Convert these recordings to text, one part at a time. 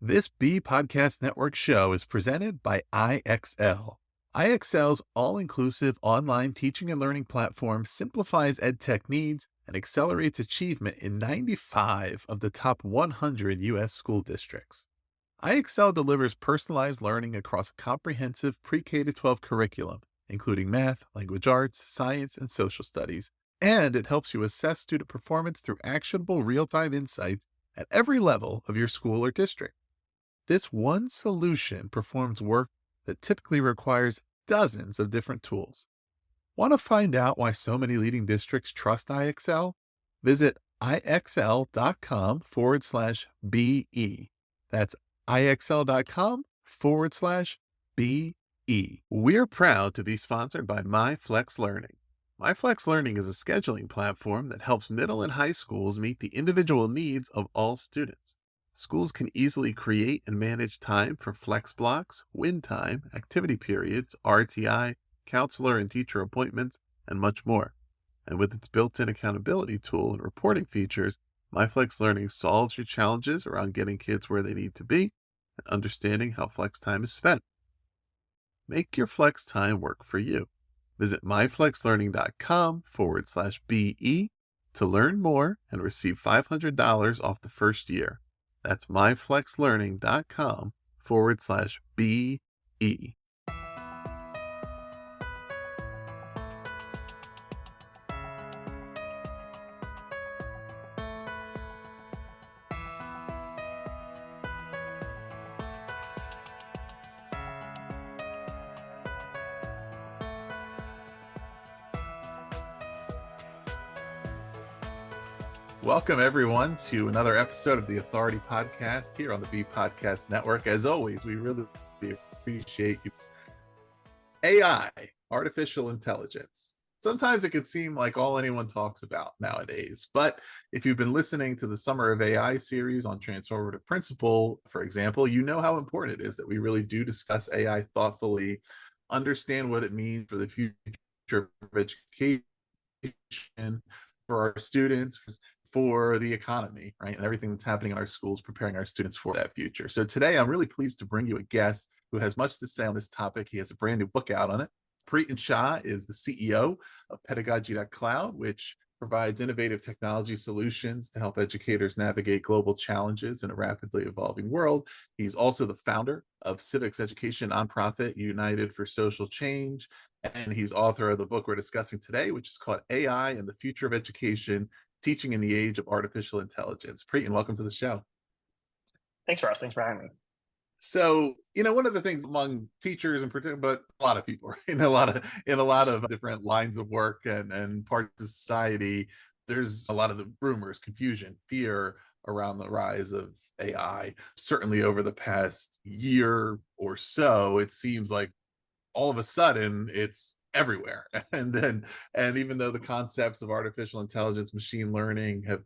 This B Podcast Network show is presented by IXL. IXL's all-inclusive online teaching and learning platform simplifies edtech needs and accelerates achievement in 95 of the top 100 U.S. school districts. IXL delivers personalized learning across a comprehensive pre-K to 12 curriculum, including math, language arts, science, and social studies, and it helps you assess student performance through actionable real-time insights at every level of your school or district. This one solution performs work that typically requires dozens of different tools. Want to find out why so many leading districts trust IXL? Visit ixl.com/BE. That's ixl.com/BE. We're proud to be sponsored by MyFlex Learning. MyFlex Learning is a scheduling platform that helps middle and high schools meet the individual needs of all students. Schools can easily create and manage time for flex blocks, win time, activity periods, RTI, counselor and teacher appointments, and much more. And with its built-in accountability tool and reporting features, MyFlex Learning solves your challenges around getting kids where they need to be and understanding how flex time is spent. Make your flex time work for you. Visit myflexlearning.com/BE to learn more and receive $500 off the first year. That's myflexlearning.com/BE. Welcome, everyone, to another episode of the Authority Podcast here on the B Podcast Network. As always, we really appreciate you. AI, artificial intelligence. Sometimes it can seem like all anyone talks about nowadays, but if you've been listening to the Summer of AI series on Transformative Principle, for example, you know how important it is that we really do discuss AI thoughtfully, understand what it means for the future of education, for our students, for the economy, right? And everything that's happening in our schools, preparing our students for that future. So today, I'm really pleased to bring you a guest who has much to say on this topic. He has a brand new book out on it. Priten Shah is the CEO of Pedagogy.Cloud, which provides innovative technology solutions to help educators navigate global challenges in a rapidly evolving world. He's also the founder of civics education nonprofit United for Social Change, and he's author of the book we're discussing today, which is called AI and the Future of Education, Teaching in the Age of Artificial Intelligence. Priten, welcome to the show. Thanks, Ross. Thanks for having me. So, one of the things among teachers in particular, but a lot of people, in a lot of different lines of work and parts of society, there's a lot of the rumors, confusion, fear around the rise of AI. Certainly over the past year or so, it seems like all of a sudden it's everywhere. And even though the concepts of artificial intelligence, machine learning have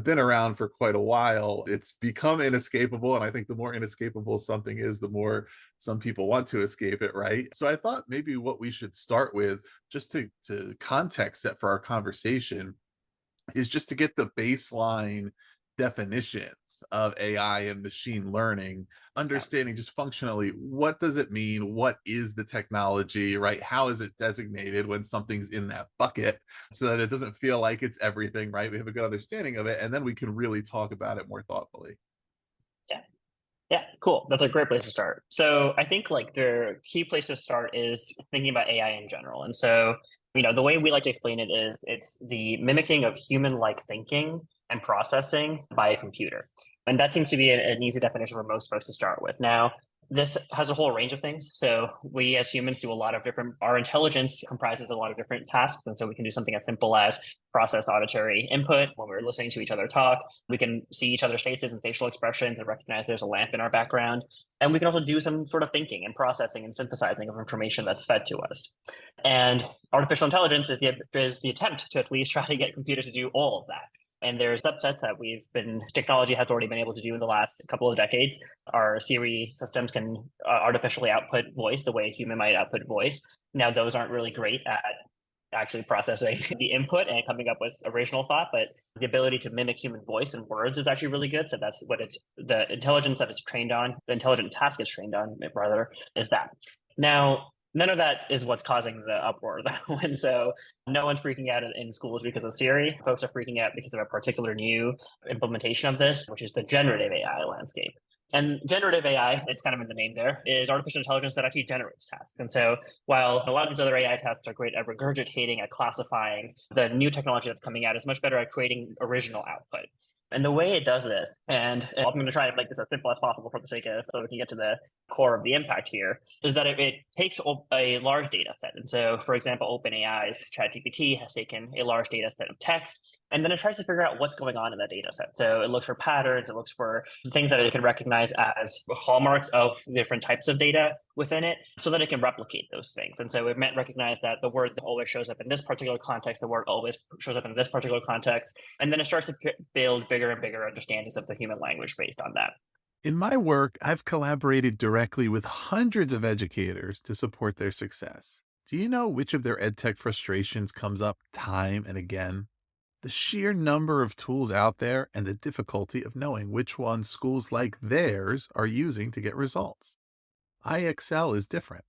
been around for quite a while, it's become inescapable. And I think the more inescapable something is, the more some people want to escape it, right? So I thought maybe what we should start with, just to context set for our conversation, is just to get the baseline definitions of AI and machine learning, understanding just functionally, what does it mean? What is the technology, right? How is it designated when something's in that bucket, so that it doesn't feel like it's everything, right? We have a good understanding of it, and then we can really talk about it more thoughtfully. Yeah, cool. That's a great place to start. So I think the key place to start is thinking about AI in general. And so, the way we like to explain it is it's the mimicking of human-like thinking and processing by a computer. And that seems to be an easy definition for most folks to start with. Now, this has a whole range of things. So we as humans do a lot of different, our intelligence comprises a lot of different tasks. And so we can do something as simple as process auditory input when we're listening to each other talk. We can see each other's faces and facial expressions and recognize there's a lamp in our background. And we can also do some sort of thinking and processing and synthesizing of information that's fed to us. And artificial intelligence is the attempt to at least try to get computers to do all of that. And there's subsets that technology has already been able to do in the last couple of decades. Our Siri systems can artificially output voice the way a human might output voice. Now, those aren't really great at actually processing the input and coming up with original thought, but the ability to mimic human voice and words is actually really good. So that's what it's the intelligence that it's trained on, the intelligent task it's trained on, rather, is that. Now, none of that is what's causing the uproar though. And so no one's freaking out in schools because of Siri. Folks are freaking out because of a particular new implementation of this, which is the generative AI landscape. And generative AI, it's kind of in the name there, is artificial intelligence that actually generates tasks. And so while a lot of these other AI tasks are great at regurgitating, at classifying, the new technology that's coming out is much better at creating original output. And the way it does this, and I'm going to try to make this as simple as possible for the sake of, so we can get to the core of the impact here, is that it takes a large data set. And so, for example, OpenAI's ChatGPT has taken a large data set of text, and then it tries to figure out what's going on in that data set. So it looks for patterns, it looks for things that it can recognize as hallmarks of different types of data within it, so that it can replicate those things. And so it might recognize that the word that always shows up in this particular context, the word always shows up in this particular context, and then it starts to build bigger and bigger understandings of the human language based on that. In my work, I've collaborated directly with hundreds of educators to support their success. Do you know which of their edtech frustrations comes up time and again? The sheer number of tools out there and the difficulty of knowing which ones schools like theirs are using to get results. IXL is different.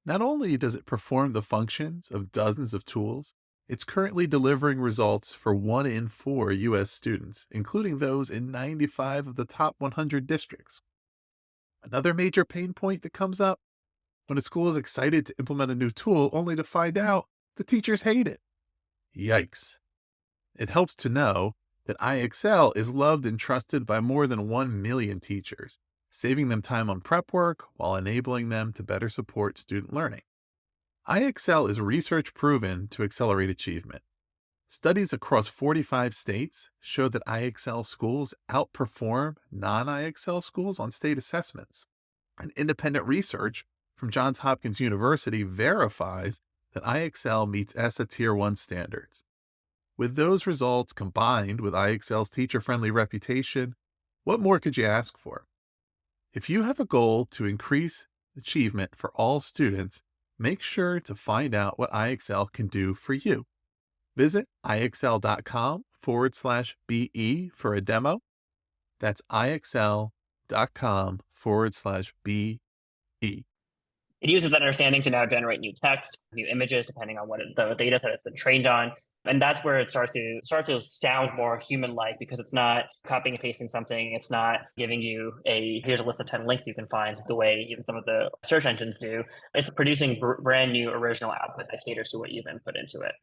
Not only does it perform the functions of dozens of tools, it's currently delivering results for 1 in 4 U.S. students, including those in 95 of the top 100 districts. Another major pain point that comes up: when a school is excited to implement a new tool only to find out the teachers hate it. Yikes. It helps to know that IXL is loved and trusted by more than 1 million teachers, saving them time on prep work while enabling them to better support student learning. IXL is research proven to accelerate achievement. Studies across 45 states show that IXL schools outperform non-IXL schools on state assessments. And independent research from Johns Hopkins University verifies that IXL meets ESSA Tier 1 standards. With those results combined with IXL's teacher-friendly reputation, what more could you ask for? If you have a goal to increase achievement for all students, make sure to find out what IXL can do for you. Visit IXL.com/BE for a demo. That's IXL.com/BE. It uses that understanding to now generate new text, new images, depending on what the data that it's been trained on. And that's where it starts to sound more human-like, because it's not copying and pasting something. It's not giving you here's a list of 10 links you can find the way even some of the search engines do. It's producing brand new original output that caters to what you've input into it.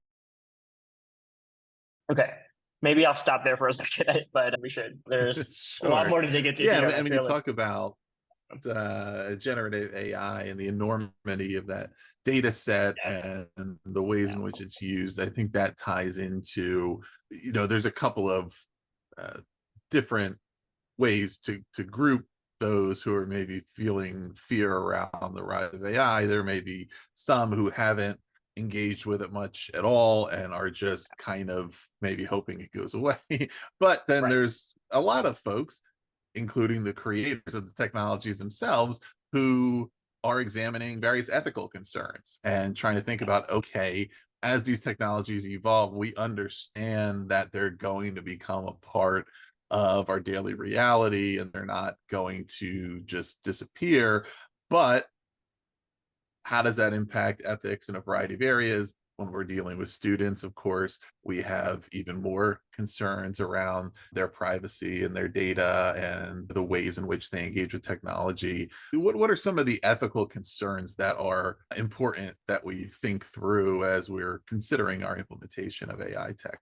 Okay. Maybe I'll stop there for a second, but we should. There's a lot more to dig into Yeah, here. I mean, you talk about generative AI and the enormity of that data set and the ways in which it's used. I think that ties into, there's a couple of different ways to group those who are maybe feeling fear around the rise of AI. There may be some who haven't engaged with it much at all and are just kind of maybe hoping it goes away. But then there's a lot of folks, including the creators of the technologies themselves, who are examining various ethical concerns and trying to think about, okay, as these technologies evolve, we understand that they're going to become a part of our daily reality and they're not going to just disappear. But how does that impact ethics in a variety of areas? When we're dealing with students, of course, we have even more concerns around their privacy and their data and the ways in which they engage with technology. What are some of the ethical concerns that are important that we think through as we're considering our implementation of AI tech?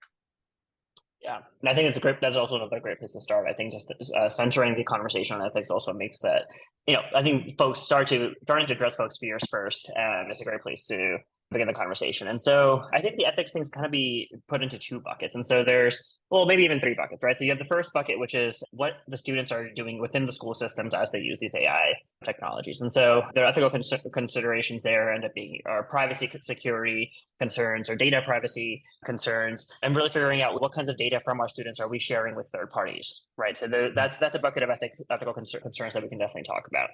Yeah, and I think that's also another great place to start. I think just centering the conversation on ethics also makes that, I think folks starting to address folks' fears first, and it's a great place to begin the conversation. And so I think the ethics things kind of be put into 2 buckets. And so there's, well, maybe even 3 buckets, right? So you have the first bucket, which is what the students are doing within the school systems as they use these AI technologies. And so their ethical considerations there end up being our privacy security concerns or data privacy concerns, and really figuring out what kinds of data from our students are we sharing with third parties, right? So that's a bucket of ethical concerns that we can definitely talk about.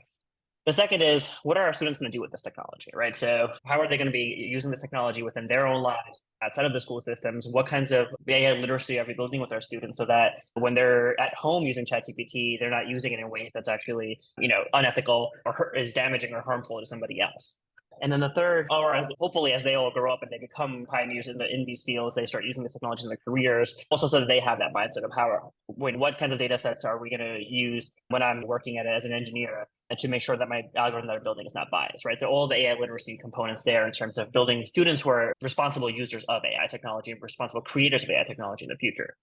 The second is, what are our students going to do with this technology, right? So how are they going to be using this technology within their own lives outside of the school systems? What kinds of AI literacy are we building with our students so that when they're at home using ChatGPT, they're not using it in a way that's actually, unethical or is damaging or harmful to somebody else? And then the third, or hopefully as they all grow up and they become pioneers in these fields, they start using this technology in their careers, also so that they have that mindset of what kinds of data sets are we going to use when I'm working at it as an engineer, and to make sure that my algorithm that I'm building is not biased, right? So all the AI literacy components there in terms of building students who are responsible users of AI technology and responsible creators of AI technology in the future.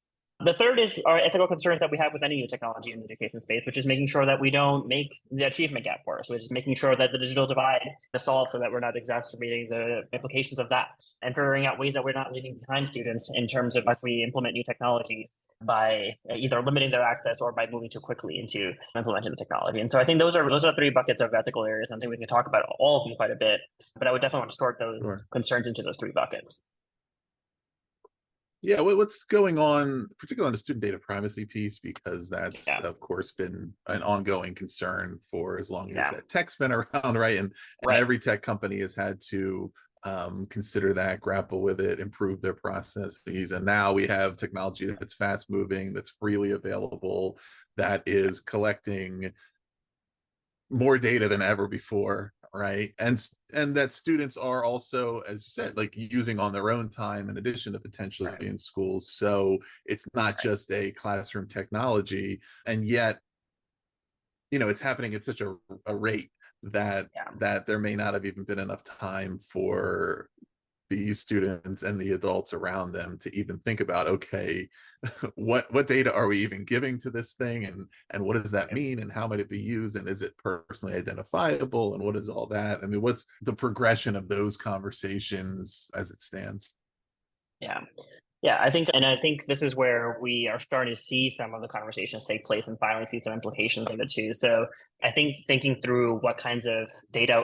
The third is our ethical concerns that we have with any new technology in the education space, which is making sure that we don't make the achievement gap worse, which is making sure that the digital divide is solved so that we're not exacerbating the implications of that, and figuring out ways that we're not leaving behind students in terms of as we implement new technologies by either limiting their access or by moving too quickly into implementing the technology. And so I think those are three buckets of ethical areas. I think we can talk about all of them quite a bit, but I would definitely want to sort those concerns into those three buckets. Yeah, what's going on, particularly on the student data privacy piece, because that's of course been an ongoing concern for as long as tech's been around, right? And every tech company has had to consider that, grapple with it, improve their processes. And now we have technology that's fast moving, that's freely available, that is collecting more data than ever before, right? And that students are also, as you said, like using on their own time in addition to potentially in schools. So it's not just a classroom technology, and yet it's happening at such a rate that there may not have even been enough time for these students and the adults around them to even think about, okay, what data are we even giving to this thing, and what does that mean, and how might it be used, and is it personally identifiable, and what is all that? I mean, what's the progression of those conversations as it stands? Yeah, I think this is where we are starting to see some of the conversations take place and finally see some implications of it too. So I think thinking through what kinds of data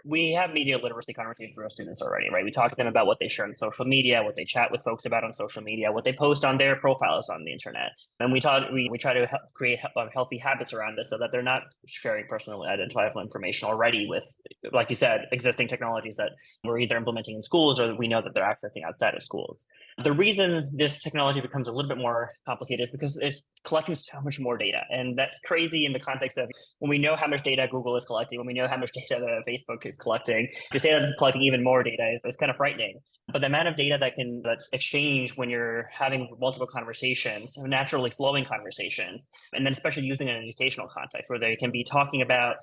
we have media literacy conversations for our students already, right? We talk to them about what they share on social media, what they chat with folks about on social media, what they post on their profiles on the internet. And we try to create healthy habits around this so that they're not sharing personally identifiable information already with, like you said, existing technologies that we're either implementing in schools or we know that they're accessing outside of schools. The reason this technology becomes a little bit more complicated is because it's collecting so much more data. And that's crazy in the context of when we know how much data Google is collecting, when we know how much data Facebook is collecting, to say that it's collecting even more data is kind of frightening. But the amount of data that's exchanged when you're having multiple conversations, naturally flowing conversations, and then especially using an educational context where they can be talking about,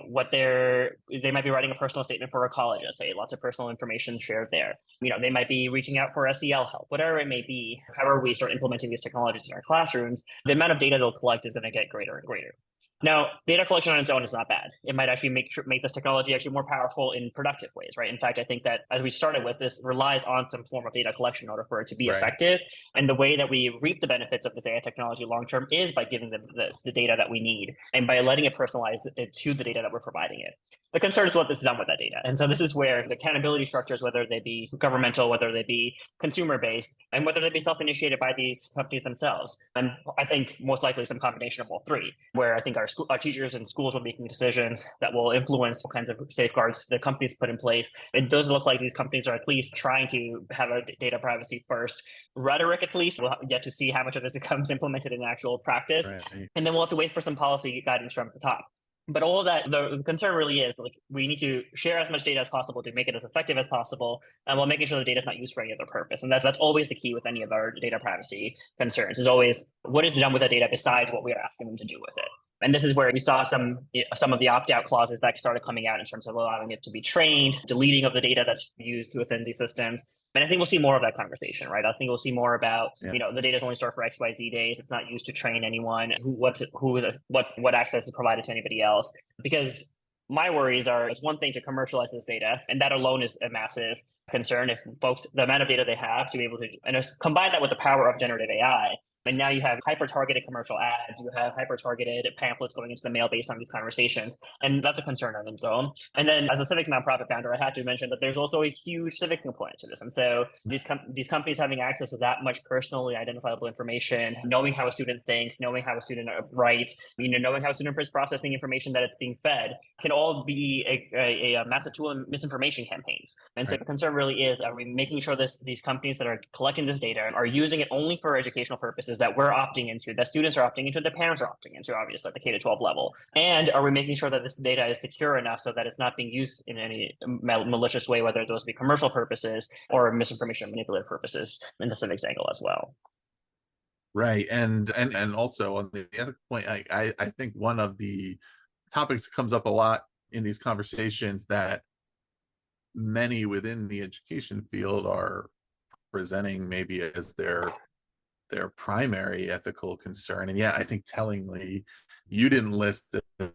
what they might be writing a personal statement for a college, let's say, lots of personal information shared there. They might be reaching out for SEL help, whatever it may be. However we start implementing these technologies in our classrooms, the amount of data they'll collect is going to get greater and greater. Now, data collection on its own is not bad. It might actually make this technology actually more powerful in productive ways, right? In fact, I think that as we started with, this relies on some form of data collection in order for it to be effective. And the way that we reap the benefits of this AI technology long term is by giving them the data that we need and by letting it personalize it to the data that we're providing it. The concern is what this is done with that data. And so this is where the accountability structures, whether they be governmental, whether they be consumer-based, and whether they be self-initiated by these companies themselves. And I think most likely some combination of all three, where I think our teachers and schools will be making decisions that will influence what kinds of safeguards the companies put in place. It does look like these companies are at least trying to have a data privacy first rhetoric, at least. We'll get to see how much of this becomes implemented in actual practice. And then we'll have to wait for some policy guidance from the top. But all of that, the concern really is like we need to share as much data as possible to make it as effective as possible, and while making sure the data is not used for any other purpose. And that's always the key with any of our data privacy concerns, is always what is done with the data besides what we are asking them to do with it. And this is where we saw some of the opt-out clauses that started coming out in terms of allowing it to be trained, deleting of the data that's used within these systems. And I think we'll see more of that conversation, right? I think we'll see more about, the data is only stored for XYZ days. It's not used to train anyone. What access is provided to anybody else? Because my worries are, it's one thing to commercialize this data, and that alone is a massive concern. If folks, the amount of data they have to be able to, and combine that with the power of generative AI, And now you have hyper-targeted commercial ads, you have hyper-targeted pamphlets going into the mail based on these conversations. And that's a concern on its own. And then as a civics nonprofit founder, I have to mention that there's also a huge civics component to this. And so these companies having access to that much personally identifiable information, knowing how a student thinks, knowing how a student writes, knowing how a student is processing information that it's being fed, can all be a massive tool in misinformation campaigns. And so the concern really is, are we making sure these companies that are collecting this data are using it only for educational purposes that we're opting into, that students are opting into, that parents are opting into, obviously, at the K-12 level? And are we making sure that this data is secure enough so that it's not being used in any malicious way, whether those be commercial purposes or misinformation manipulative purposes in the civics angle as well? Right. And also on the other point, I think one of the topics that comes up a lot in these conversations that many within the education field are presenting maybe as their primary ethical concern. And yeah, I think tellingly, you didn't list it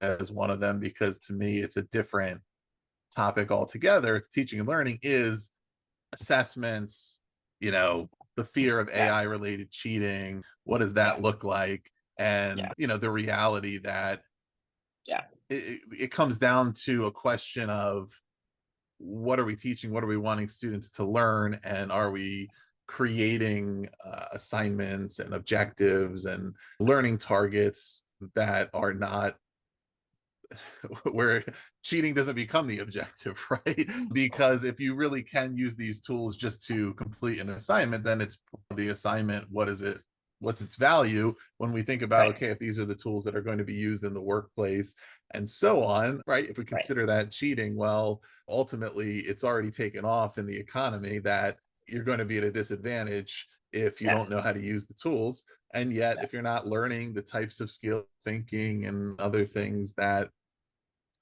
as one of them, because to me, it's a different topic altogether. It's teaching and learning is assessments, the fear of AI related cheating. What does that look like? And, the reality that it comes down to a question of, what are we teaching? What are we wanting students to learn? And are we creating assignments and objectives and learning targets that are not where cheating doesn't become the objective, right? Because if you really can use these tools just to complete an assignment, then it's the assignment. What's its value when we think about, okay, if these are the tools that are going to be used in the workplace and so on, right? If we consider that cheating, well, ultimately it's already taken off in the economy that you're going to be at a disadvantage if you don't know how to use the tools. And yet, if you're not learning the types of skill thinking and other things that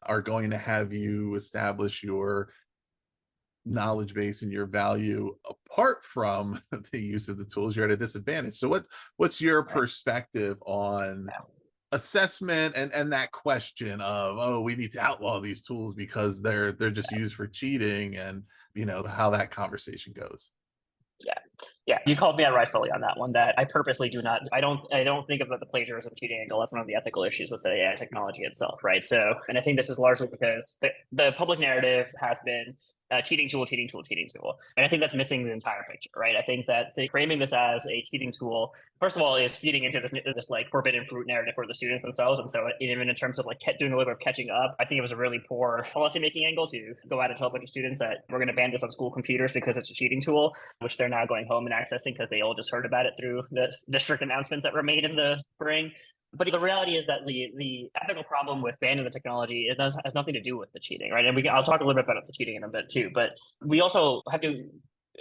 are going to have you establish your knowledge base and your value apart from the use of the tools, you're at a disadvantage. So what's your perspective on assessment and that question of, oh, we need to outlaw these tools because they're just used for cheating, and how that conversation goes? Yeah, you called me out rightfully on that one. That I purposely do not. I don't think about the plagiarism cheating angle as one of the ethical issues with the AI technology itself, right? So, and I think this is largely because the public narrative has been cheating tool, cheating tool, cheating tool, and I think that's missing the entire picture, right? I think that framing this as a cheating tool, first of all, is feeding into this like forbidden fruit narrative for the students themselves, and so even in terms of like doing a little bit of catching up, I think it was a really poor policymaking angle to go out and tell a bunch of students that we're going to ban this on school computers because it's a cheating tool, which they're now going home and accessing because they all just heard about it through the district announcements that were made in the spring. But the reality is that the ethical problem with banning the technology, it has nothing to do with the cheating, right? And I'll talk a little bit about the cheating in a bit too. But we also have to,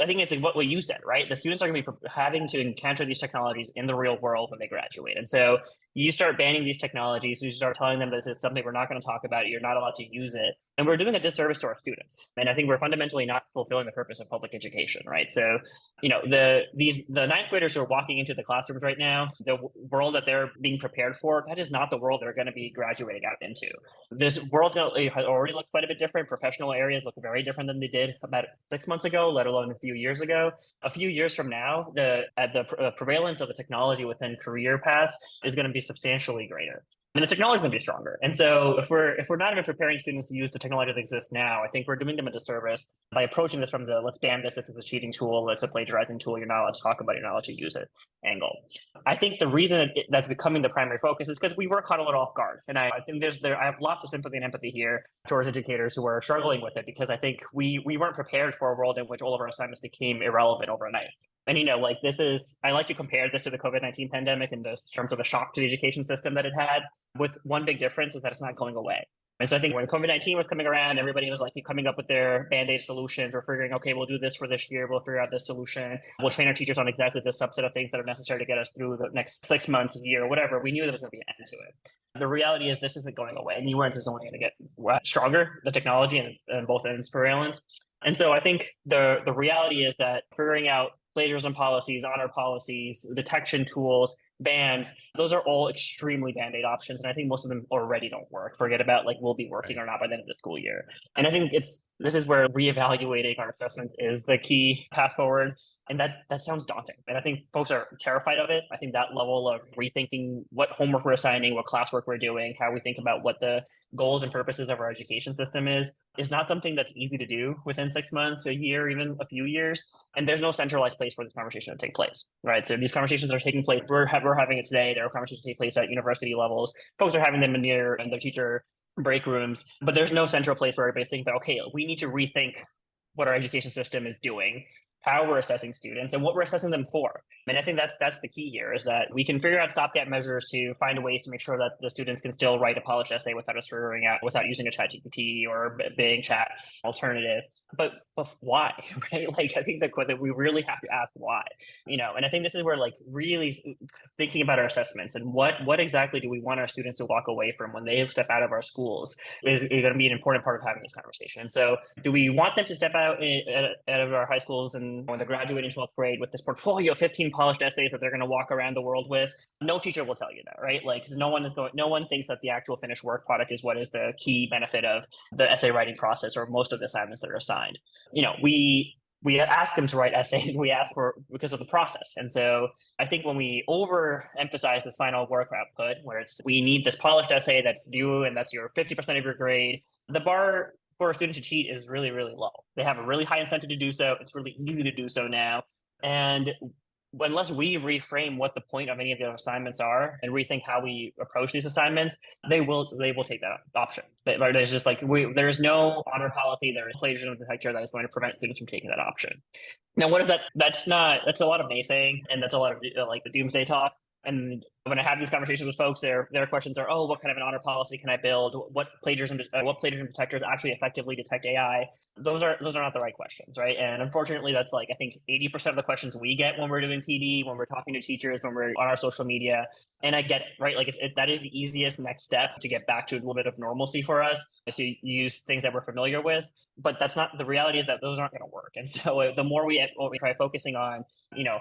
I think it's like what you said, right? The students are going to be having to encounter these technologies in the real world when they graduate. And so you start banning these technologies, you start telling them this is something we're not going to talk about, you're not allowed to use it. And we're doing a disservice to our students. And I think we're fundamentally not fulfilling the purpose of public education, right? So, the ninth graders who are walking into the classrooms right now, the world that they're being prepared for, that is not the world they're going to be graduating out into. This world has already looked quite a bit different. Professional areas look very different than they did about 6 months ago, let alone a few years ago. A few years from now, the prevalence of the technology within career paths is going to be substantially greater. And the technology is going to be stronger. And so if we're not even preparing students to use the technology that exists now, I think we're doing them a disservice by approaching this from the let's ban this is a cheating tool, it's a plagiarizing tool, you're not allowed to talk about it, you're not allowed to use it angle. I think the reason that's becoming the primary focus is because we were caught a little off guard. And I think I have lots of sympathy and empathy here towards educators who are struggling with it, because I think we weren't prepared for a world in which all of our assignments became irrelevant overnight. And, I like to compare this to the COVID-19 pandemic in terms of the shock to the education system that it had, with one big difference is that it's not going away. And so I think when COVID-19 was coming around, everybody was like coming up with their Band-Aid solutions. We're figuring, okay, we'll do this for this year. We'll figure out this solution. We'll train our teachers on exactly this subset of things that are necessary to get us through the next 6 months, a year, whatever. We knew there was going to be an end to it. The reality is this isn't going away. And URNs is only going to get stronger, the technology and both ends prevalence. And so I think the reality is that figuring out plagiarism policies, honor policies, detection tools, bands, those are all extremely band-aid options. And I think most of them already don't work. Forget about like will be working Right. or not by the end of the school year. And I think this is where reevaluating our assessments is the key path forward. And that sounds daunting. And I think folks are terrified of it. I think that level of rethinking what homework we're assigning, what classwork we're doing, how we think about what the goals and purposes of our education system is not something that's easy to do within 6 months, a year, even a few years. And there's no centralized place for this conversation to take place, right? So these conversations are taking place. We're having it today. There are conversations that take place at university levels. Folks are having them in their teacher break rooms, but there's no central place where everybody thinks that, okay, we need to rethink what our education system is doing, how we're assessing students, and what we're assessing them for. And I think that's the key here, is that we can figure out stopgap measures to find ways to make sure that the students can still write a polished essay without us figuring out, without using a chat GPT or a Bing chat alternative. But why, right? Like, I think that we really have to ask why, and I think this is where like really thinking about our assessments and what exactly do we want our students to walk away from when they step out of our schools is going to be an important part of having this conversation. And so do we want them to step out of our high schools and when they're graduating 12th grade with this portfolio of 15 polished essays that they're going to walk around the world with? No teacher will tell you that, right? Like no one thinks that the actual finished work product is what is the key benefit of the essay writing process or most of the assignments that are assigned. We ask them to write essays. We ask for because of the process. And so I think when we overemphasize this final work output, where it's we need this polished essay that's due and that's your 50% of your grade, the bar for a student to cheat is really, really low. They have a really high incentive to do so. It's really easy to do so now. And unless we reframe what the point of any of the assignments are and rethink how we approach these assignments, they will take that option. But there's just like there's no honor policy, there is plagiarism detector that is going to prevent students from taking that option. Now, what if that's a lot of naysaying and that's a lot of like the doomsday talk. And when I have these conversations with folks, their questions are, oh, what kind of an honor policy can I build? What plagiarism detectors actually effectively detect AI? Those are not the right questions, right? And unfortunately, that's like I think 80% of the questions we get when we're doing PD, when we're talking to teachers, when we're on our social media. And I get it, right? Like that is the easiest next step to get back to a little bit of normalcy for us. So you use things that we're familiar with, but that's not the reality. Is that those aren't going to work. And so the more we try focusing on,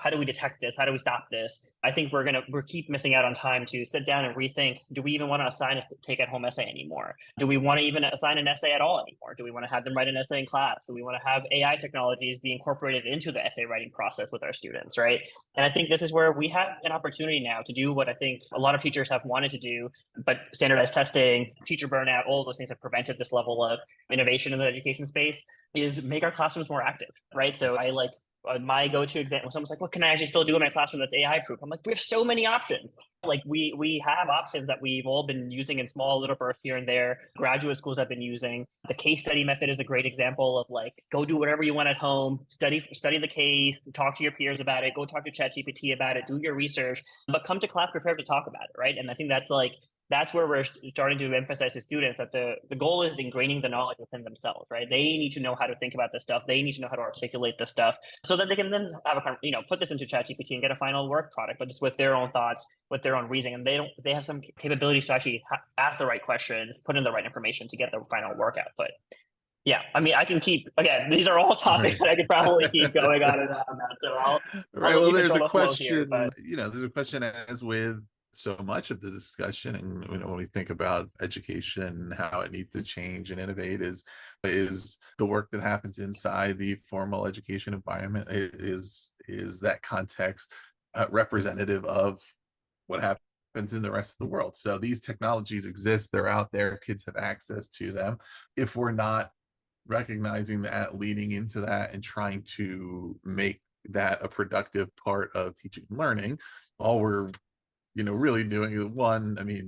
how do we detect this? How do we stop this? I think we're keep missing out on time to sit down and rethink, do we even want to assign a take-at-home essay anymore? Do we want to even assign an essay at all anymore? Do we want to have them write an essay in class? Do we want to have AI technologies be incorporated into the essay writing process with our students, right? And I think this is where we have an opportunity now to do what I think a lot of teachers have wanted to do, but standardized testing, teacher burnout, all of those things have prevented this level of innovation in the education space, is make our classrooms more active, right? So I like my go-to example, someone's like, what can I actually still do in my classroom that's AI proof? I'm like, we have so many options. Like we have options that we've all been using in small little bursts here and there. Graduate schools have been using. The case study method is a great example of like, go do whatever you want at home, study the case, talk to your peers about it, go talk to ChatGPT about it, do your research, but come to class prepared to talk about it, right? And I think that's where we're starting to emphasize to students that the goal is ingraining the knowledge within themselves, right? They need to know how to think about this stuff. They need to know how to articulate this stuff so that they can then have put this into ChatGPT and get a final work product, but just with their own thoughts, with their own reasoning. And they have some capabilities to actually ask the right questions, put in the right information to get the final work output. Yeah, I mean, I can keep, again, these are all topics that I could probably keep going on and on about. So I'll let Well, you there's control a the flow here. question, But there's a question as with so much of the discussion, and when we think about education, how it needs to change and innovate, is the work that happens inside the formal education environment, is that context representative of what happens in the rest of the world? So these technologies exist, they're out there, kids have access to them. If we're not recognizing that, leading into that, and trying to make that a productive part of teaching and learning, all we're really doing is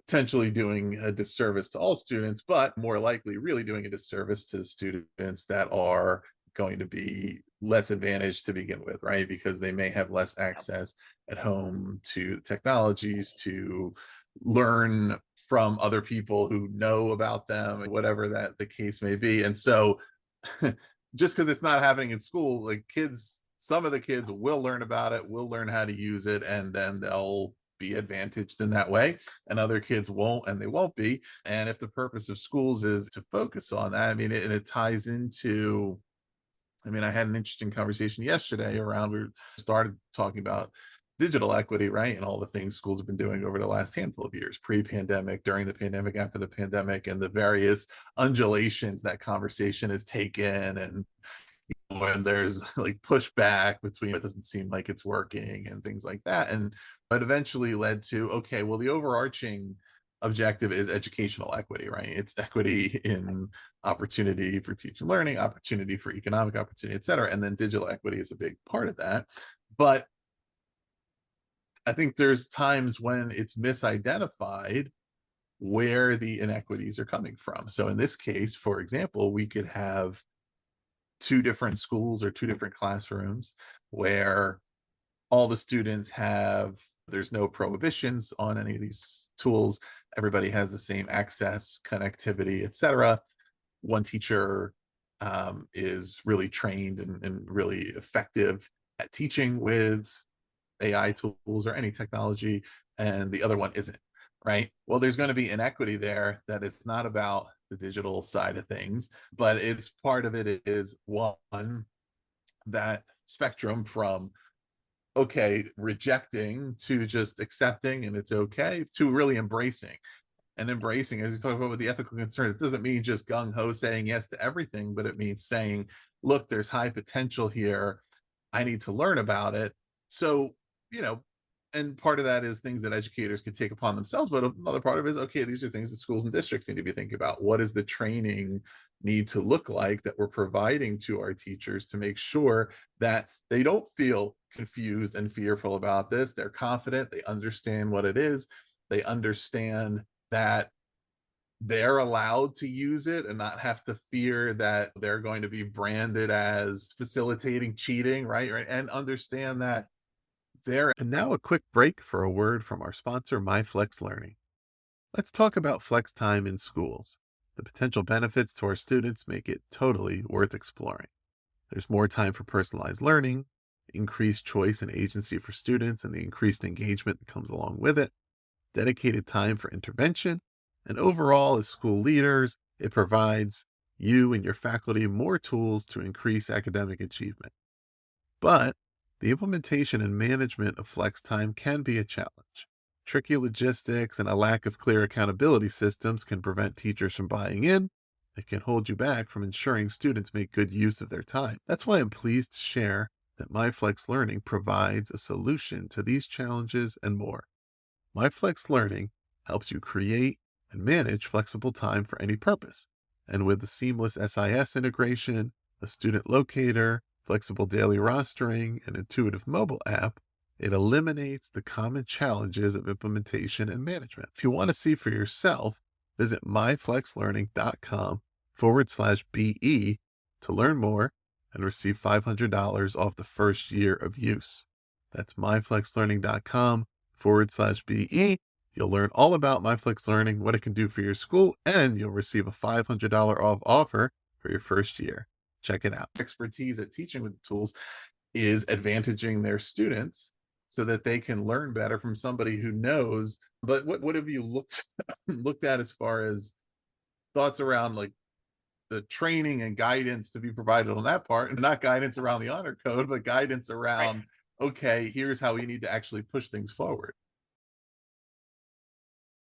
potentially doing a disservice to all students, but more likely really doing a disservice to students that are going to be less advantaged to begin with, right? Because they may have less access at home to technologies to learn from other people who know about them, whatever that the case may be. And so just because it's not happening in school, like some of the kids will learn about it, will learn how to use it, and then they'll be advantaged in that way, and other kids won't, and they won't be. And if the purpose of schools is to focus on that, it ties into, I had an interesting conversation yesterday around, we started talking about digital equity, right? And all the things schools have been doing over the last handful of years, pre-pandemic, during the pandemic, after the pandemic, and the various undulations that conversation has taken. And when there's like pushback between it doesn't seem like it's working and things like that. And it eventually led to, okay, well, the overarching objective is educational equity, right? It's equity in opportunity for teaching and learning, opportunity for economic opportunity, et cetera. And then digital equity is a big part of that. But I think there's times when it's misidentified where the inequities are coming from. So in this case, for example, we could have two different schools or two different classrooms where all the students have, there's no prohibitions on any of these tools. Everybody has the same access, connectivity, etc. One teacher is really trained and really effective at teaching with AI tools or any technology, and the other one isn't, right? Well, there's going to be inequity there, that it's not about the digital side of things, but it's part of it is one, that spectrum from okay, rejecting to just accepting and it's okay to really embracing. And embracing, as you talk about with the ethical concern, it doesn't mean just gung-ho saying yes to everything, but it means saying, look, there's high potential here. I need to learn about it. So, you know, and part of that is things that educators can take upon themselves. But another part of it is, okay, these are things that schools and districts need to be thinking about. What does the training need to look like that we're providing to our teachers to make sure that they don't feel confused and fearful about this? They're confident, they understand what it is, they understand that they're allowed to use it and not have to fear that they're going to be branded as facilitating cheating, right? And understand that they're. And now a quick break for a word from our sponsor, MyFlex Learning. Let's talk about flex time in schools. The potential benefits to our students make it totally worth exploring. There's more time for personalized learning, increased choice and agency for students, and the increased engagement that comes along with it, dedicated time for intervention, and overall, as school leaders, it provides you and your faculty more tools to increase academic achievement. But the implementation and management of flex time can be a challenge. Tricky logistics and a lack of clear accountability systems can prevent teachers from buying in. It can hold you back from ensuring students make good use of their time. That's why I'm pleased to share that MyFlex Learning provides a solution to these challenges and more. MyFlex Learning helps you create and manage flexible time for any purpose. And with the seamless SIS integration, a student locator, flexible daily rostering, and intuitive mobile app, it eliminates the common challenges of implementation and management. If you want to see for yourself, visit myflexlearning.com/BE to learn more and receive $500 off the first year of use. That's myflexlearning.com/BE. You'll learn all about MyFlex Learning, what it can do for your school, and you'll receive a $500 off offer for your first year. Check it out. Expertise at teaching with the tools is advantaging their students so that they can learn better from somebody who knows. But what have you looked at as far as thoughts around like the training and guidance to be provided on that part, and not guidance around the honor code, but guidance around, okay, here's how we need to actually push things forward.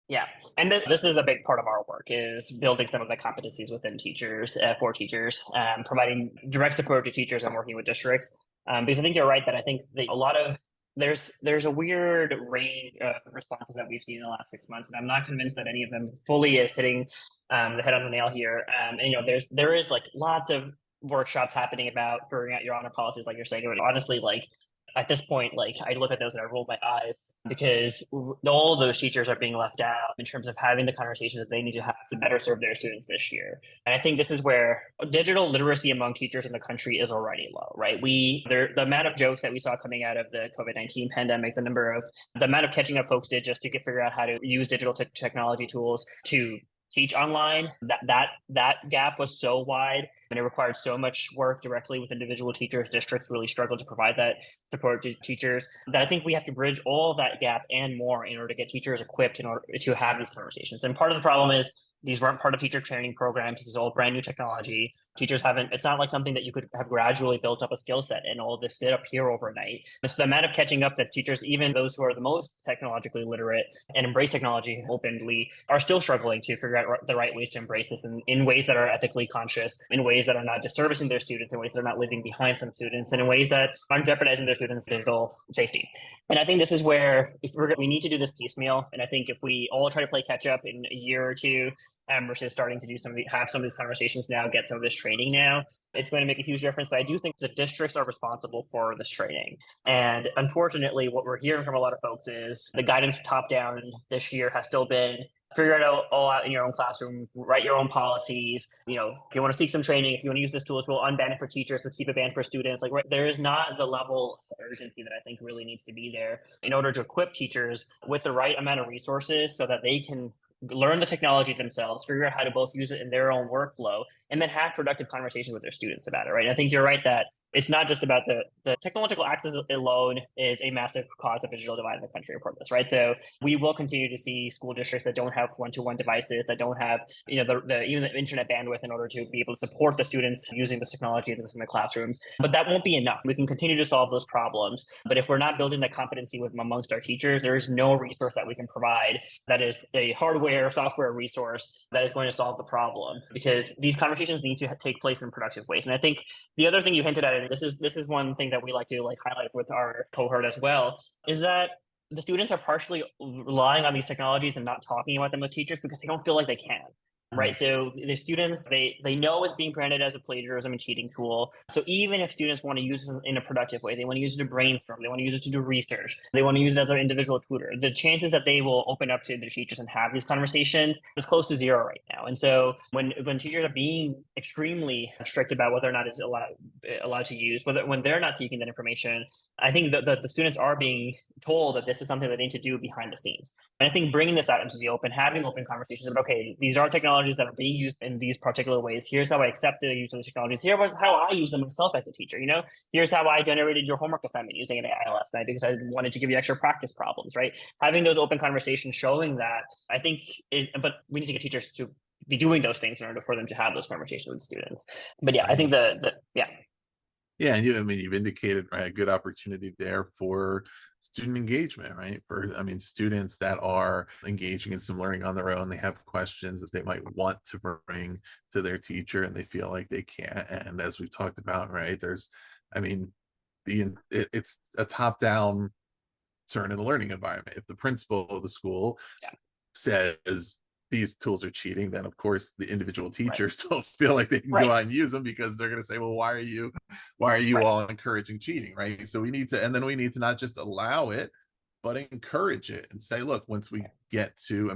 Yeah, and this is a big part of our work, is building some of the competencies within teachers, for teachers, providing direct support to teachers and working with districts. Because I think you're right that I think a lot of there's a weird range of responses that we've seen in the last 6 months, and I'm not convinced that any of them fully is hitting the head on the nail here. And there is like lots of workshops happening about figuring out your honor policies, like you're saying. And honestly, like at this point, like I look at those and I roll my eyes, because all those teachers are being left out in terms of having the conversation that they need to have to better serve their students this year. And I think this is where digital literacy among teachers in the country is already low, right? The amount of jokes that we saw coming out of the COVID-19 pandemic, the amount of catching up folks did just to figure out how to use digital technology tools to teach online, that gap was so wide And it required so much work directly with individual teachers. Districts really struggle to provide that support to teachers that I think we have to bridge all that gap and more in order to get teachers equipped in order to have these conversations. And part of the problem is these weren't part of teacher training programs. This is all brand new technology. Teachers haven't, it's not like something that you could have gradually built up a skill set and all this did appear overnight. It's the amount of catching up that teachers, even those who are the most technologically literate and embrace technology openly, are still struggling to figure out the right ways to embrace this in ways that are ethically conscious, in ways that are not disservicing their students, in ways that are not living behind some students, and in ways that aren't jeopardizing their students' digital safety. And I think this is where we need to do this piecemeal. And I think if we all try to play catch up in a year or two, versus starting to do have some of these conversations now, get some of this training now, it's going to make a huge difference. But I do think the districts are responsible for this training. And unfortunately, what we're hearing from a lot of folks is the guidance top down this year has still been figure it out all out in your own classroom, write your own policies. If you want to seek some training, if you want to use this tools, we'll unban it for teachers, but keep it banned for students. There is not the level of urgency that I think really needs to be there in order to equip teachers with the right amount of resources so that they can learn the technology themselves, figure out how to both use it in their own workflow, and then have productive conversations with their students about it, right? And I think you're right that it's not just about the technological access alone is a massive cause of digital divide in the country for this, right? So we will continue to see school districts that don't have one-to-one devices, that don't have even the internet bandwidth in order to be able to support the students using this technology in the classrooms. But that won't be enough. We can continue to solve those problems, but if we're not building that competency amongst our teachers, there is no resource that we can provide that is a hardware, software resource that is going to solve the problem, because these conversations need to take place in productive ways. And I think the other thing you hinted at, and this is one thing that we like to highlight with our cohort as well, is that the students are partially relying on these technologies and not talking about them with teachers because they don't feel like they can. Right. So the students, they know it's being branded as a plagiarism and cheating tool. So even if students want to use it in a productive way, they want to use it to brainstorm, they want to use it to do research, they want to use it as an individual tutor, the chances that they will open up to their teachers and have these conversations is close to zero right now. And so when teachers are being extremely strict about whether or not it's allowed to use, when they're not seeking that information, I think that the students are being told that this is something that they need to do behind the scenes. And I think bringing this out into the open, having open conversations about, okay, these are technologies that are being used in these particular ways. Here's how I accept the use of the technologies. Here's how I use them myself as a teacher. Here's how I generated your homework assignment using an AI last night because I wanted to give you extra practice problems, right? Having those open conversations showing that, I think but we need to get teachers to be doing those things in order for them to have those conversations with students. But yeah, I think Yeah, and you've indicated, right, a good opportunity there for student engagement, right? Students that are engaging in some learning on their own, they have questions that they might want to bring to their teacher and they feel like they can't. And as we've talked about, right, it's a top-down concern in a learning environment. If the principal of the school says these tools are cheating, then of course the individual teachers don't feel like they can go out and use them because they're going to say, well, why are you all encouraging cheating, right? So we need to not just allow it, but encourage it and say, look, once we get to,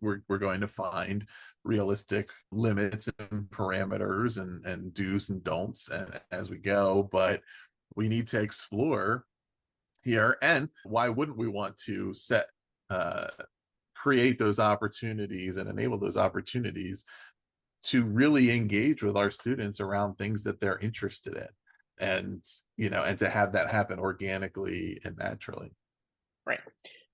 we're going to find realistic limits and parameters and do's and don'ts and as we go, but we need to explore here. And why wouldn't we want to create those opportunities and enable those opportunities to really engage with our students around things that they're interested in, and to have that happen organically and naturally. Right.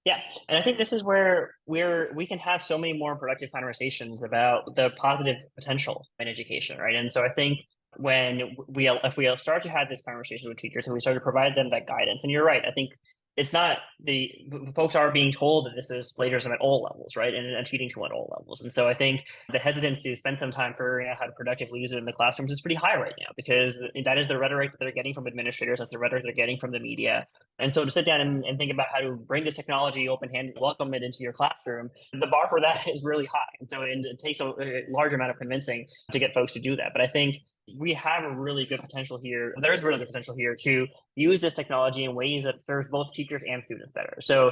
Yeah. And I think this is where we can have so many more productive conversations about the positive potential in education, right? And so I think if we start to have this conversation with teachers and we start to provide them that guidance, and you're right, I think it's not the folks are being told that this is plagiarism at all levels, right? And a cheating tool at all levels. And so I think the hesitancy to spend some time figuring out how to productively use it in the classrooms is pretty high right now, because that is the rhetoric that they're getting from administrators. That's the rhetoric they're getting from the media. And so to sit down and think about how to bring this technology open-handed, welcome it into your classroom, the bar for that is really high. And so it takes a large amount of convincing to get folks to do that. But I think we have a really good potential here. There's really good potential here to use this technology in ways that serves both teachers and students better. So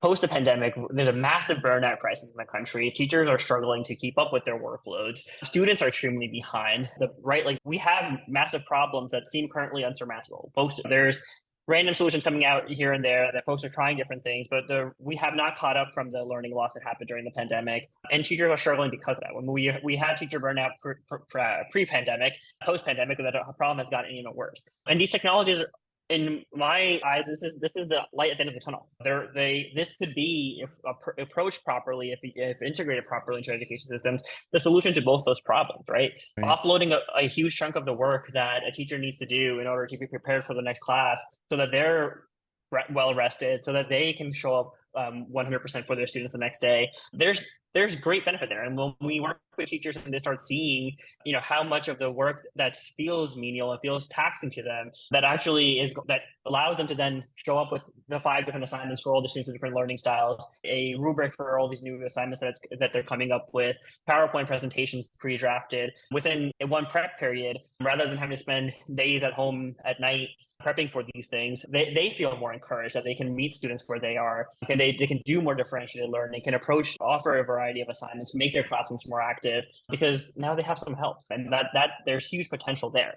post the pandemic, there's a massive burnout crisis in the country. Teachers are struggling to keep up with their workloads. Students are extremely behind. We have massive problems that seem currently unsurmountable. Folks, there's random solutions coming out here and there that folks are trying different things, but we have not caught up from the learning loss that happened during the pandemic, and teachers are struggling because of that. When we had teacher burnout pre-pandemic, post-pandemic, that problem has gotten even worse. And these technologies, in my eyes, this is the light at the end of the tunnel. This could be, if approached properly, if integrated properly into education systems, the solution to both those problems, right? Offloading a huge chunk of the work that a teacher needs to do in order to be prepared for the next class, so that they're well rested, so that they can show up 100% for their students the next day. There's great benefit there. And when we work with teachers and they start seeing, how much of the work that feels menial and feels taxing to them, that actually that allows them to then show up with the 5 different assignments for all the students with different learning styles, a rubric for all these new assignments that they're coming up with, PowerPoint presentations pre-drafted within one prep period, rather than having to spend days at home at night prepping for these things. They feel more encouraged that they can meet students where they are, and they can do more differentiated learning, can offer a variety of assignments, make their classrooms more active, because now they have some help, and that there's huge potential there.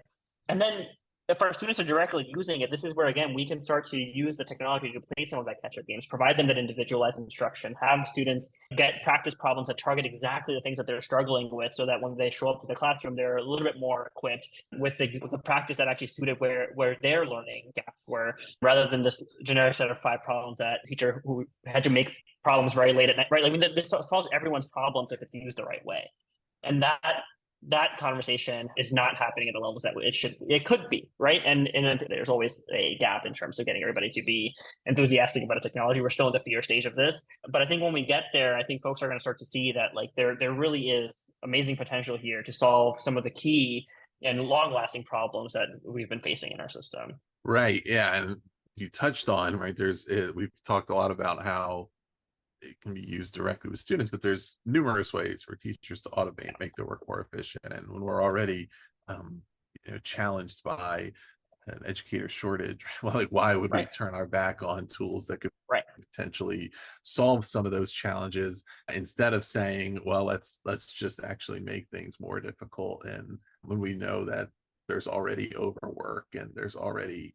And then if our students are directly using it, this is where, again, we can start to use the technology to play some of that catch-up games, provide them that individualized instruction, have students get practice problems that target exactly the things that they're struggling with, so that when they show up to the classroom, they're a little bit more equipped with the practice that actually suited where their learning gaps were, rather than this generic set of 5 problems that teacher who had to make problems very late at night, right? I mean, this solves everyone's problems if it's used the right way. And that conversation is not happening at the levels that it could be, right? And there's always a gap in terms of getting everybody to be enthusiastic about a technology. We're still in the fear stage of this, but I think when we get there, I think folks are going to start to see that there really is amazing potential here to solve some of the key and long-lasting problems that we've been facing in our system. Right. Yeah. And you touched on, right, we've talked a lot about how it can be used directly with students, but there's numerous ways for teachers to automate, make their work more efficient. And when we're already challenged by an educator shortage, well, why would we turn our back on tools that could potentially solve some of those challenges, instead of saying, well, let's just actually make things more difficult? And when we know that there's already overwork and there's already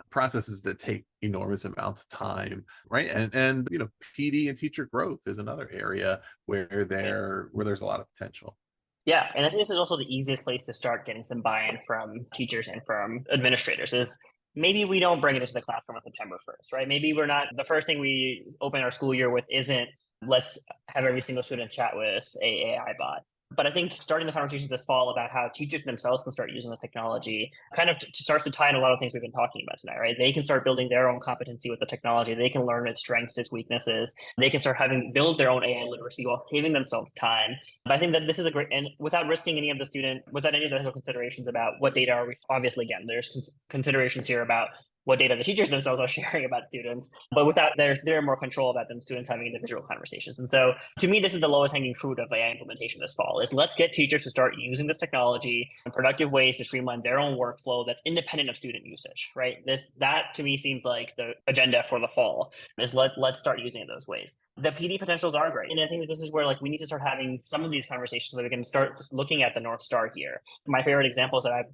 processes that take enormous amounts of time, right? And PD and teacher growth is another area where there's a lot of potential. Yeah, and I think this is also the easiest place to start getting some buy-in from teachers and from administrators, is maybe we don't bring it into the classroom on September 1st, right? Maybe we're not, the first thing we open our school year with isn't, let's have every single student chat with a AI bot. But I think starting the conversations this fall about how teachers themselves can start using the technology kind of starts to tie in a lot of things we've been talking about tonight, right? They can start building their own competency with the technology. They can learn its strengths, its weaknesses. They can start build their own AI literacy while saving themselves time. But I think that this is a great, and without risking any of the without any of the considerations about what data are we, obviously, again, there's considerations here about what data the teachers themselves are sharing about students, but without they're more control of that than students having individual conversations. And so to me, this is the lowest hanging fruit of AI implementation this fall, is let's get teachers to start using this technology in productive ways to streamline their own workflow that's independent of student usage, right? That to me seems like the agenda for the fall, is let's start using it those ways. The PD potentials are great. And I think that this is where we need to start having some of these conversations so that we can start just looking at the North Star here. My favorite examples that I've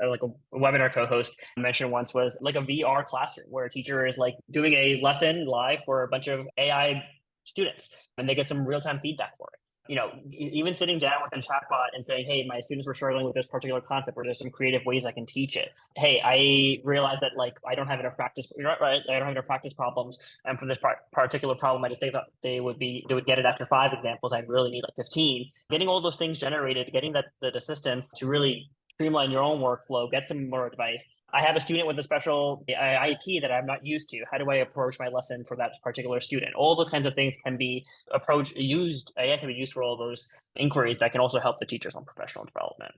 like a webinar co-host mentioned once was like a VR classroom where a teacher is doing a lesson live for a bunch of AI students, and they get some real-time feedback for it. Even sitting down with a chatbot and saying, hey, my students were struggling with this particular concept, or there's some creative ways I can teach it. Hey, I realized that I don't have enough practice, right? I don't have enough practice problems. And for this particular problem, I just think that they would get it after 5 examples. I really need 15. Getting all those things generated, getting the assistance to really streamline your own workflow, get some more advice. I have a student with a special IEP that I'm not used to. How do I approach my lesson for that particular student? All those kinds of things can be used. AI can be used for all those inquiries that can also help the teachers on professional development.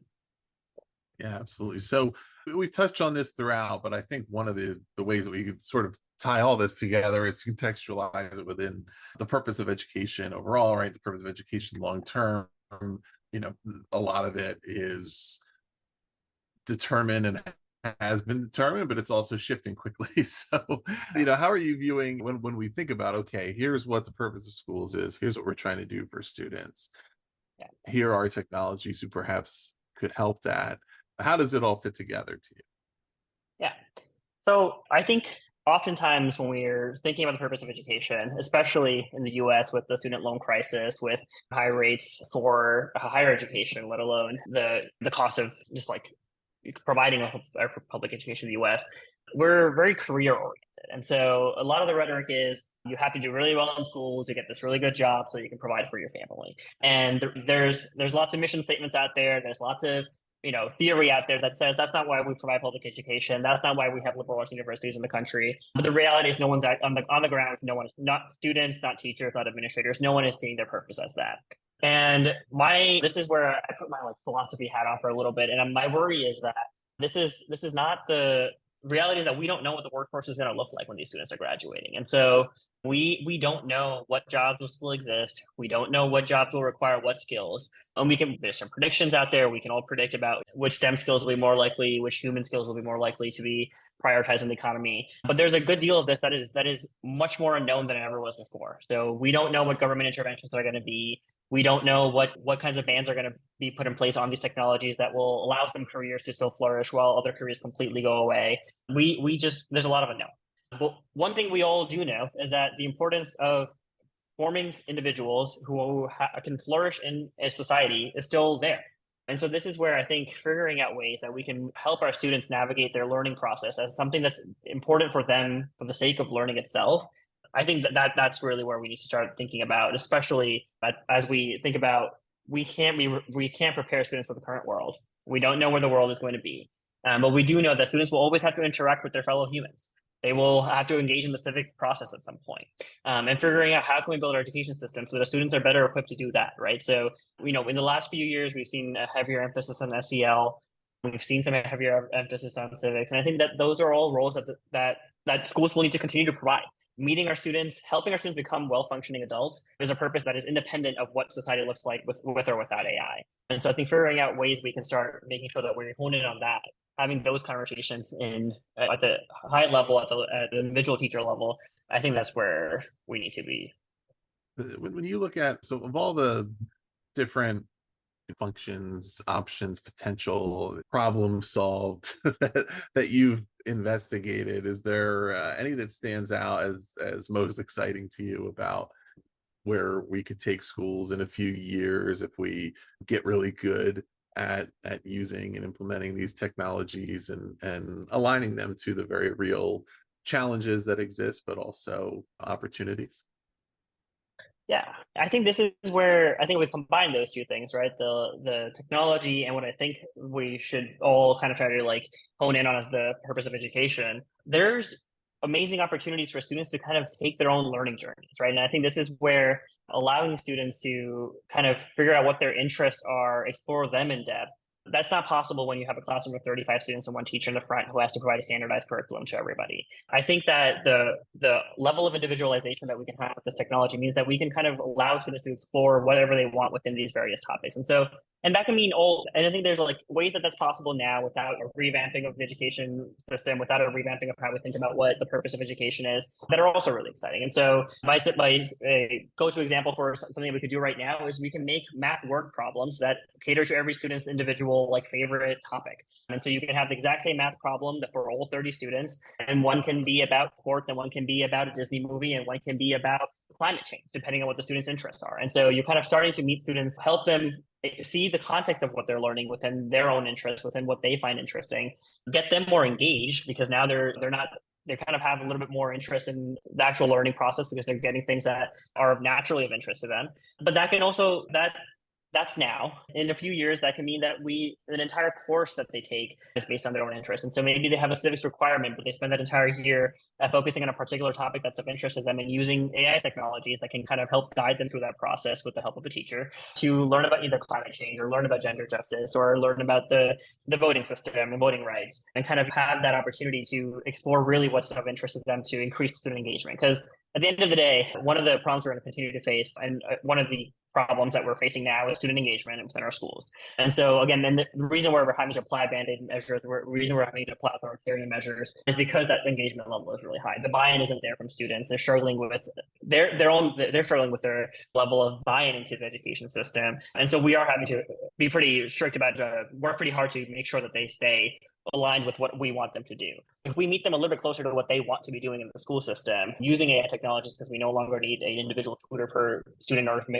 Yeah, absolutely. So we've touched on this throughout, but I think one of the ways that we could sort of tie all this together is to contextualize it within the purpose of education overall, right? The purpose of education long term. A lot of it is determined and has been determined, but it's also shifting quickly. So, how are you viewing when we think about, okay, here's what the purpose of schools is, here's what we're trying to do for students, here are technologies who perhaps could help that. How does it all fit together to you? Yeah. So I think oftentimes when we're thinking about the purpose of education, especially in the US with the student loan crisis, with high rates for higher education, let alone the cost of just like providing a public education in the US, we're very career oriented. And so a lot of the rhetoric is you have to do really well in school to get this really good job so you can provide for your family. And there's lots of mission statements out there. There's lots of theory out there that says that's not why we provide public education. That's not why we have liberal arts universities in the country. But the reality is no one's on the ground. No one is, not students, not teachers, not administrators. No one is seeing their purpose as that. And this is where I put my like philosophy hat on for a little bit. And my worry is that this is not the reality is that we don't know what the workforce is going to look like when these students are graduating. And so we don't know what jobs will still exist. We don't know what jobs will require what skills. And there's some predictions out there. We can all predict about which STEM skills will be more likely, which human skills will be more likely to be prioritized in the economy. But there's a good deal of this that is much more unknown than it ever was before. So we don't know what government interventions are going to be. We don't know what kinds of bans are going to be put in place on these technologies that will allow some careers to still flourish while other careers completely go away. There's a lot of unknown. But one thing we all do know is that the importance of forming individuals who can flourish in a society is still there. And so this is where I think figuring out ways that we can help our students navigate their learning process as something that's important for them for the sake of learning itself. I think that's really where we need to start thinking about, especially as we think about we can't prepare students for the current world. We don't know where the world is going to be, but we do know that students will always have to interact with their fellow humans. They will have to engage in the civic process at some point, and figuring out how can we build our education system so that students are better equipped to do that, right? So, in the last few years, we've seen a heavier emphasis on SEL. We've seen some heavier emphasis on civics, and I think that those are all roles that schools will need to continue to provide. Meeting our students, helping our students become well-functioning adults is a purpose that is independent of what society looks like with or without AI. And so I think figuring out ways we can start making sure that we're honing on that, having those conversations at the high level, at the individual teacher level, I think that's where we need to be. When you look at, so of all the different functions, options, potential problem solved that you've investigated, is there any that stands out as most exciting to you about where we could take schools in a few years if we get really good at using and implementing these technologies and aligning them to the very real challenges that exist, but also opportunities? Yeah, I think this is where I think we combine those two things, right? The technology and what I think we should all kind of try to like hone in on as the purpose of education. There's amazing opportunities for students to kind of take their own learning journeys, right? And I think this is where allowing students to kind of figure out what their interests are, explore them in depth. That's not possible when you have a classroom of 35 students and one teacher in the front who has to provide a standardized curriculum to everybody. I think that the level of individualization that we can have with this technology means that we can kind of allow students to explore whatever they want within these various topics. And that can mean and I think there's like ways that that's possible now without a revamping of the education system, without a revamping of how we think about what the purpose of education is, that are also really exciting. And so my go-to example for something we could do right now is we can make math word problems that cater to every student's individual like favorite topic. And so you can have the exact same math problem that for all 30 students, and one can be about sports, and one can be about a Disney movie, and one can be about climate change, depending on what the students' interests are. And so you're kind of starting to meet students, help them see the context of what they're learning within their own interests, within what they find interesting, get them more engaged because now they kind of have a little bit more interest in the actual learning process because they're getting things that are naturally of interest to them. But that can also, that's now. In a few years, that can mean that an entire course that they take is based on their own interest. And so maybe they have a civics requirement, but they spend that entire year focusing on a particular topic that's of interest to them and using AI technologies that can kind of help guide them through that process with the help of a teacher to learn about either climate change or learn about gender justice or learn about the voting system and voting rights, and kind of have that opportunity to explore really what's of interest to them to increase student engagement. Because at the end of the day, one of the problems we're going to continue to face, and one of the problems that we're facing now is student engagement within our schools. And so again, then the reason why we're having to apply band-aid measures, the reason we're having to apply authoritarian measures is because that engagement level is really high. The buy-in isn't there from students. They're struggling with they're struggling with their level of buy-in into the education system. And so we are having to be pretty strict about work pretty hard to make sure that they stay aligned with what we want them to do. If we meet them a little bit closer to what they want to be doing in the school system, using AI technologies, because we no longer need an individual tutor per student in order to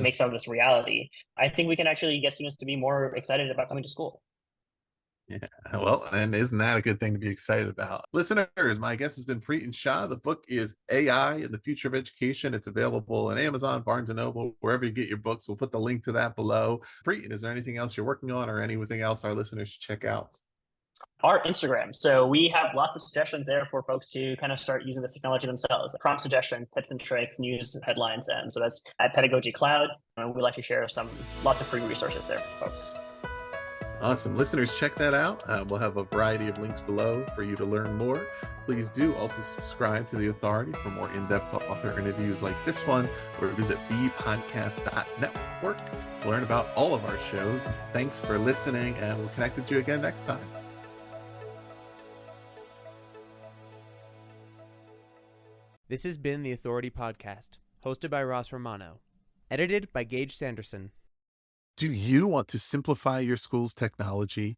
make some of this reality, I think we can actually get students to be more excited about coming to school. Yeah, well, and isn't that a good thing to be excited about? Listeners, my guest has been Priten Shah. The book is AI and the Future of Education. It's available on Amazon, Barnes and Noble, wherever you get your books. We'll put the link to that below. Priten, is there anything else you're working on or anything else our listeners should check out? Our Instagram. So we have lots of suggestions there for folks to kind of start using this technology themselves. Prompt suggestions, tips and tricks, news headlines. So that's at Pedagogy Cloud. And we like to share lots of free resources there for folks. Awesome. Listeners, check that out. We'll have a variety of links below for you to learn more. Please do also subscribe to The Authority for more in-depth author interviews like this one, or visit bpodcast.network to learn about all of our shows. Thanks for listening, and we'll connect with you again next time. This has been The Authority Podcast, hosted by Ross Romano, edited by Gage Sanderson. Do you want to simplify your school's technology,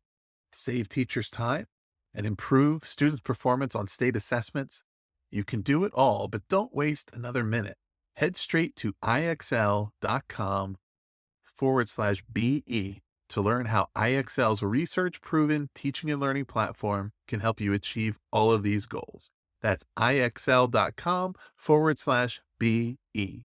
save teachers time, and improve students' performance on state assessments? You can do it all, but don't waste another minute. Head straight to ixl.com/BE to learn how IXL's research-proven teaching and learning platform can help you achieve all of these goals. That's ixl.com/BE.